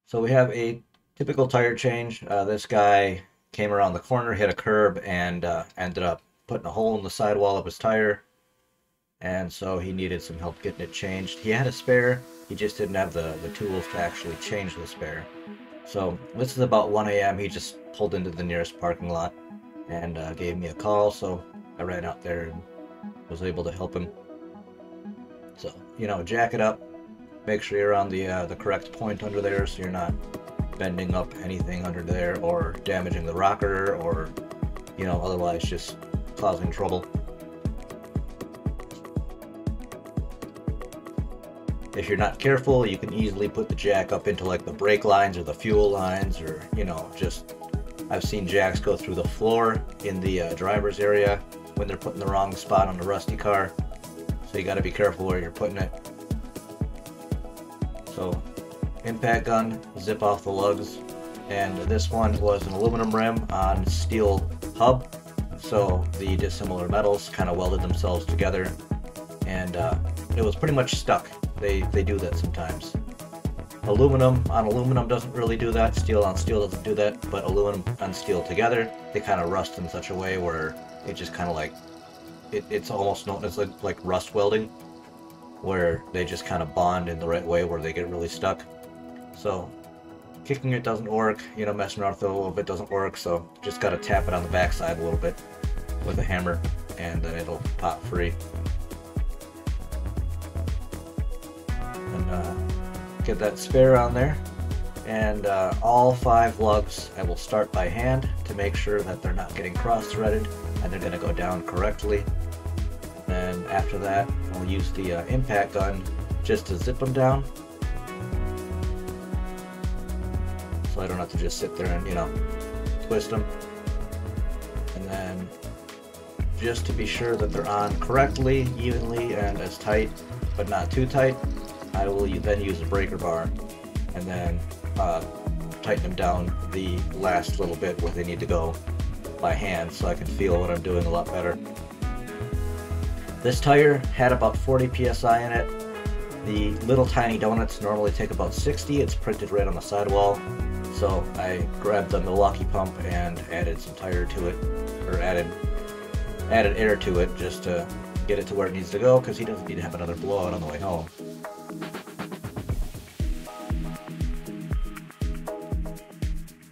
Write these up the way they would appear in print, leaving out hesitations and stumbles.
So we have a typical tire change. This guy came around the corner, hit a curb, and ended up putting a hole in the sidewall of his tire. And so he needed some help getting it changed. He had a spare, he just didn't have the tools to actually change the spare. So this is about 1 a.m. He just pulled into the nearest parking lot and gave me a call. So I ran out there and was able to help him. So, jack it up. Make sure you're on the correct point under there so you're not bending up anything under there or damaging the rocker or, otherwise just causing trouble. If you're not careful, you can easily put the jack up into like the brake lines or the fuel lines or, just I've seen jacks go through the floor in the driver's area when they're put in the wrong spot on the rusty car. So you got to be careful where you're putting it. So impact gun, zip off the lugs, and this one was an aluminum rim on steel hub. So the dissimilar metals kind of welded themselves together, and it was pretty much stuck. They do that sometimes. Aluminum on aluminum doesn't really do that. Steel on steel doesn't do that. But aluminum and steel together, they kind of rust in such a way where it just kind of like it's almost known as like rust welding, where they just kind of bond in the right way where they get really stuck. So kicking it doesn't work, messing around with it a little bit doesn't work, so just gotta tap it on the backside a little bit with a hammer and then it'll pop free. And get that spare on there. And all 5 lugs I will start by hand to make sure that they're not getting cross-threaded and they're going to go down correctly. And after that, I'll use the impact gun just to zip them down, so I don't have to just sit there and twist them. And then just to be sure that they're on correctly, evenly, and as tight but not too tight, I will then use a breaker bar and then tighten them down the last little bit where they need to go by hand so I can feel what I'm doing a lot better. This tire had about 40 psi in it. The little tiny donuts normally take about 60. It's printed right on the sidewall. So I grabbed the Milwaukee pump and added some tire to it, or added air to it just to get it to where it needs to go, because he doesn't need to have another blowout on the way home.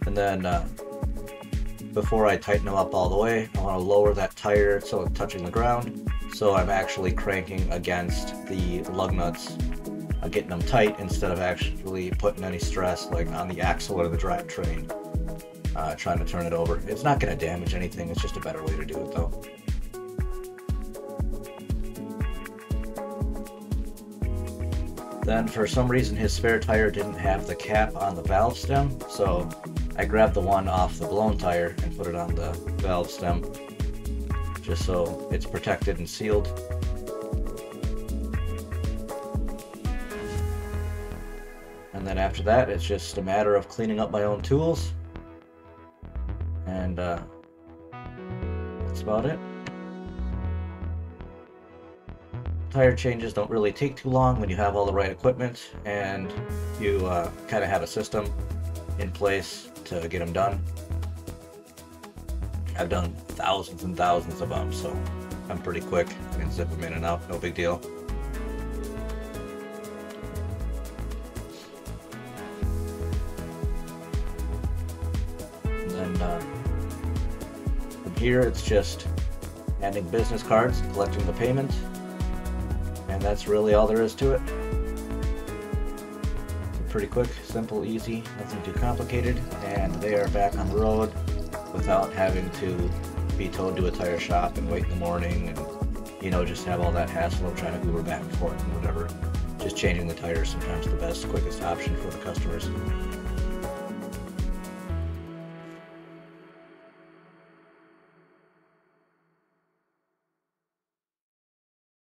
And then before I tighten them up all the way, I want to lower that tire so it's touching the ground, so I'm actually cranking against the lug nuts, getting them tight instead of actually putting any stress like on the axle or the drivetrain, trying to turn it over. It's not going to damage anything, it's just a better way to do it though. Then for some reason his spare tire didn't have the cap on the valve stem, so I grabbed the one off the blown tire and put it on the valve stem, just so it's protected and sealed. And then after that, it's just a matter of cleaning up my own tools, and that's about it. Tire changes don't really take too long when you have all the right equipment and you kind of have a system in place to get them done. I've done thousands and thousands of them, so I'm pretty quick. I can zip them in and out, no big deal. And then from here, it's just handing business cards and collecting the payment, and that's really all there is to it. Pretty quick, simple, easy, nothing too complicated, and they are back on the road without having to be towed to a tire shop and wait in the morning and just have all that hassle of trying to Uber back and forth and whatever. Just changing the tires sometimes the best, quickest option for the customers.